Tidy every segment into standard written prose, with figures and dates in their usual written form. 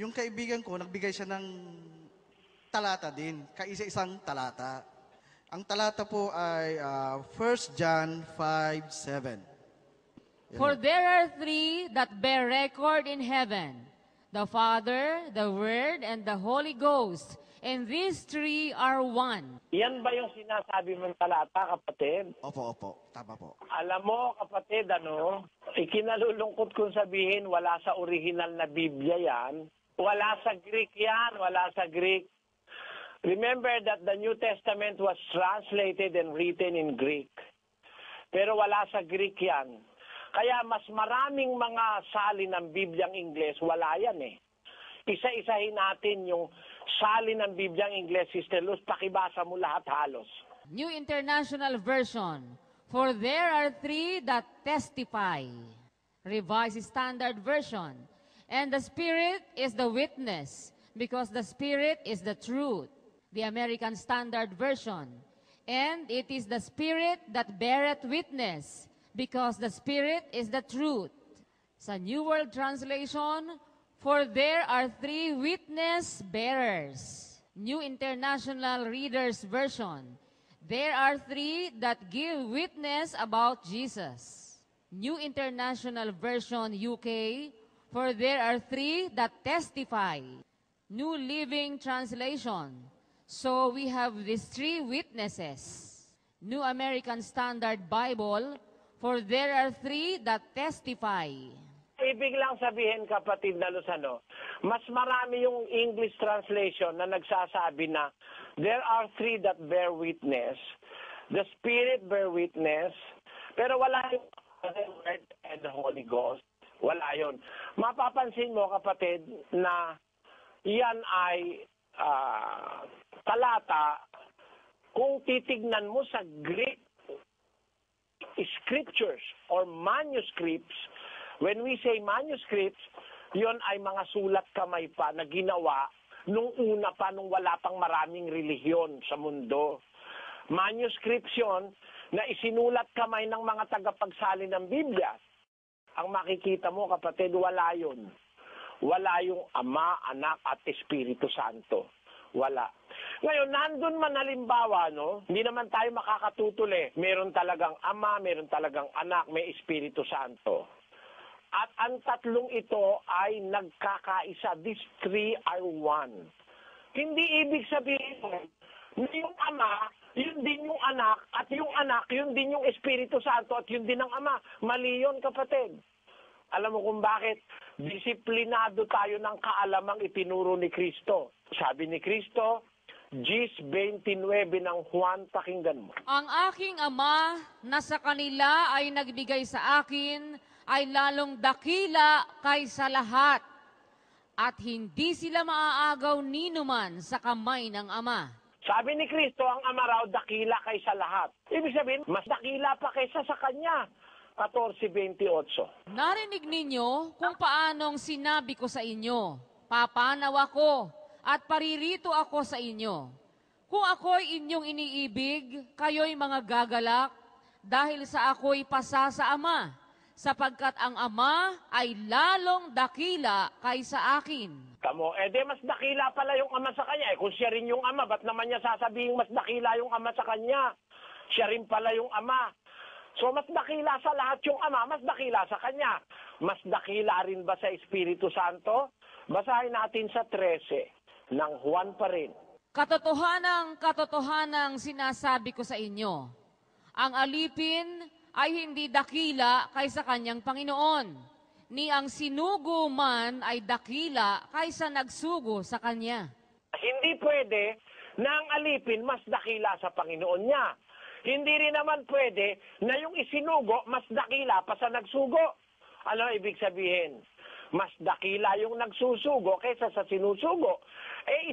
Yung kaibigan ko, nagbigay siya ng talata din, kaisa-isang talata. Ang talata po ay 1 John 5:7. For there are three that bear record in heaven, the Father, the Word, and the Holy Ghost, and these three are one. Yan ba yung sinasabi mong talata, kapatid? Opo. Tama po. Alam mo, kapatid, ikinalulungkot kong sabihin, wala sa original na Biblia yan. Wala sa Greek yan, wala sa Greek. Remember that the New Testament was translated and written in Greek. Pero wala sa Greek yan. Kaya mas maraming mga salin ng Bibliang Ingles, wala yan eh. Isa-isahin natin yung salin ng Bibliang Ingles, Sister Luz, pakibasa mo lahat halos. New International Version, for there are three that testify. Revised Standard Version, and the Spirit is the witness, because the Spirit is the truth. The American Standard Version, and it is the Spirit that beareth witness, because the Spirit is the truth. Sa New World Translation, for there are three witness bearers. New International Reader's Version, there are three that give witness about Jesus. New International Version UK, for there are three that testify. New Living Translation, so we have these three witnesses. New American Standard Bible, for there are three that testify. Ibig lang sabihin, kapatid na Luzano, mas marami yung English translation na nagsasabi na there are three that bear witness, the Spirit bear witness, pero wala yung the Word and the Holy Ghost. Wala yun. Mapapansin mo, kapatid, na yan ay talata kung titignan mo sa Greek scriptures or manuscripts. When we say manuscripts, yon ay mga sulat kamay pa na ginawa nung una pa, nung wala pang maraming relihiyon sa mundo. Manuscripts yon na isinulat kamay ng mga tagapagsalin ng Biblia. Ang makikita mo, kapatid, wala yun. Wala yung Ama, Anak, at Espiritu Santo. Wala. Ngayon, nandun man halimbawa, hindi naman tayo makakatutol eh. Meron talagang Ama, meron talagang Anak, may Espiritu Santo. At ang tatlong ito ay nagkakaisa. These three are one. Hindi ibig sabihin na yung Ama, yun din yung Anak, at yung Anak, yun din yung Espiritu Santo, at yun din ang Ama. Mali yun, kapatid. Alam mo kung bakit? Disiplinado tayo ng kaalamang itinuro ni Kristo. Sabi ni Kristo, Gis 29 ng Juan, pakinggan mo. Ang aking Ama na sa kanila ay nagbigay sa akin ay lalong dakila kaysa lahat, at hindi sila maaagaw ninuman sa kamay ng Ama. Sabi ni Kristo, ang Ama raw dakila kaysa lahat. Ibig sabihin, mas dakila pa kaysa sa Kanya. 14:28. Narinig ninyo kung paanong sinabi ko sa inyo, papanaw ako at paririto ako sa inyo. Kung ako'y inyong iniibig, kayo'y mga gagalak, dahil sa ako'y pasa sa Ama, sapagkat ang Ama ay lalong dakila kaysa akin. Tamo, mas dakila pala yung Ama sa Kanya. Kung siya rin yung Ama, ba't naman niya sasabihin mas dakila yung Ama sa Kanya? Siya rin pala yung Ama. So mas dakila sa lahat yung Ama, mas dakila sa Kanya. Mas dakila rin ba sa Espiritu Santo? Basahin natin sa 13 ng Juan pa rin. Katotohanang sinasabi ko sa inyo, ang alipin ay hindi dakila kaysa kanyang Panginoon, ni ang sinugo man ay dakila kaysa nagsugo sa kanya. Hindi pwede na ang alipin mas dakila sa Panginoon niya. Hindi rin naman pwede na yung isinugo mas dakila pa sa nagsugo. Ano ibig sabihin? Mas dakila yung nagsusugo kaysa sa sinusugo.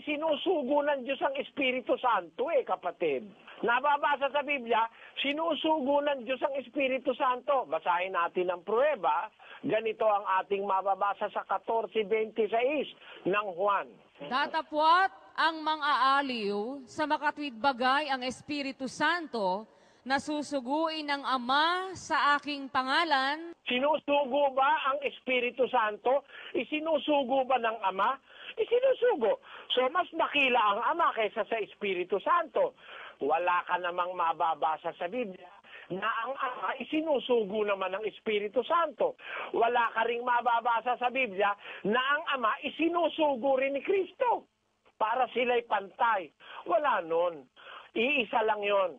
Isinusugo ng Diyos ang Espiritu Santo kapatid. Nababasa sa Biblia, sinusugo ng Diyos ang Espiritu Santo. Basahin natin ang pruweba. Ganito ang ating mababasa sa 14:26 ng Juan. Datapwat ang mang-aaliw sa makatwid bagay ang Espiritu Santo nasusuguin ng Ama sa aking pangalan, Sinusugo ba ang Espiritu Santo? Isinusugo ba ng Ama? Isinusugo. So mas dakila ang Ama kaysa sa Espiritu Santo. Wala ka namang mababasa sa Biblia na ang Ama isinusugo naman ng Espiritu Santo. Wala ka ring mababasa sa Biblia na ang Ama isinusugo rin ni Kristo para sila'y pantay. Wala nun. Iisa lang yon.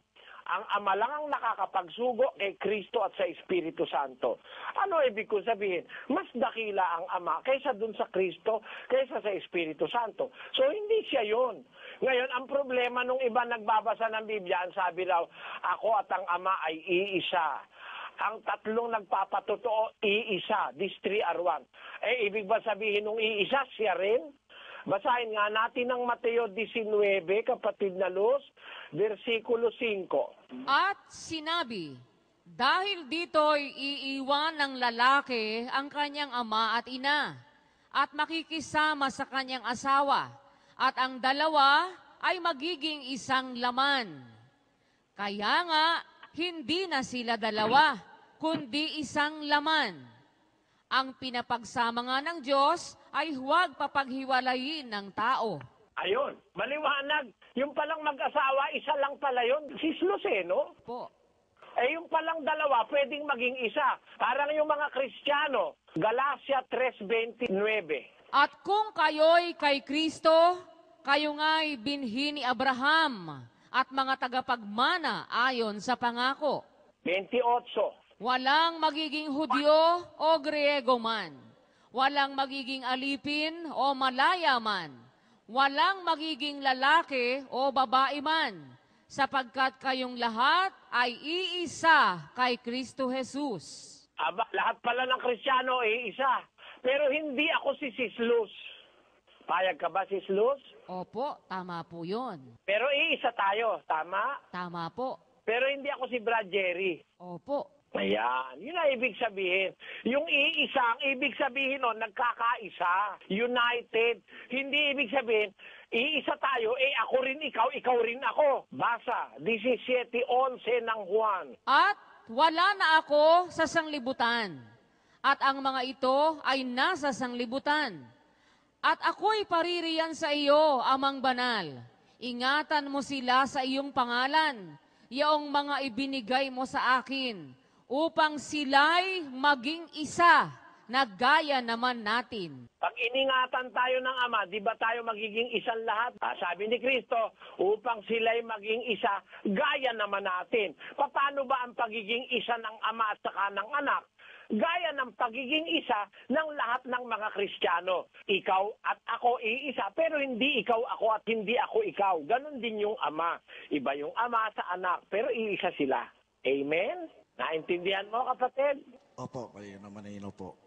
Ang Ama lang ang nakakapagsugo kay Kristo at sa Espiritu Santo. Ano ibig ko sabihin? Mas dakila ang Ama kaysa dun sa Kristo, kaysa sa Espiritu Santo. So hindi siya yon. Ngayon, ang problema nung iba nagbabasa ng Biblia, ang sabi raw, ako at ang Ama ay iisa. Ang tatlong nagpapatotoo, iisa. These three are one. Eh, ibig ba sabihin nung iisa, siya rin? Basahin nga natin ang Mateo 19, kapatid na Luz, versikulo 5. at sinabi, dahil dito'y iiwan ng lalaki ang kanyang ama at ina, at makikisama sa kanyang asawa, at ang dalawa ay magiging isang laman. Kaya nga, hindi na sila dalawa, kundi isang laman. Ang pinapagsama nga ng Diyos ay huwag papaghiwalayin ng tao. Ayun, maliwanag. Yung palang mag-asawa, isa lang pala yun. Sislos no? Po. Eh, yung palang dalawa, pwedeng maging isa. Parang yung mga Kristiyano, Galacia 3:29. At kung kayo'y kay Kristo, kayo nga'y binhi ni Abraham at mga tagapagmana ayon sa pangako. 28. Walang magiging Hudyo o Griego man. Walang magiging alipin o malaya man. Walang magiging lalaki o babae man. Sapagkat kayong lahat ay iisa kay Kristo Jesus. Aba, lahat pala ng Kristiyano ay isa. Pero hindi ako si Sislos. Payag ka ba, Sislos? Opo, tama po yun. Pero iisa tayo, tama? Tama po. Pero hindi ako si Brad Jerry. Opo. Ayan, yun ang ibig sabihin. Yung iisa, ang ibig sabihin nun, nagkakaisa, united. Hindi ibig sabihin, iisa tayo, ako rin ikaw rin ako. Basa, 17:11 ng Juan. At wala na ako sa sanglibutan. At ang mga ito ay nasa sanglibutan. At ako'y paririyan sa iyo, Amang Banal. Ingatan mo sila sa iyong pangalan, yaong mga ibinigay mo sa akin, upang sila'y maging isa na gaya naman natin. Pag iningatan tayo ng Ama, di ba tayo magiging isang lahat? Sabi ni Kristo, upang sila'y maging isa, gaya naman natin. Paano ba ang pagiging isa ng Ama at saka ng anak? Gaya ng pagiging isa ng lahat ng mga Kristiyano. Ikaw at ako iisa, pero hindi ikaw ako at hindi ako ikaw. Ganon din yung Ama. Iba yung Ama sa anak, pero iisa sila. Amen? Naintindihan mo, kapatid? Opo, kayo naman po.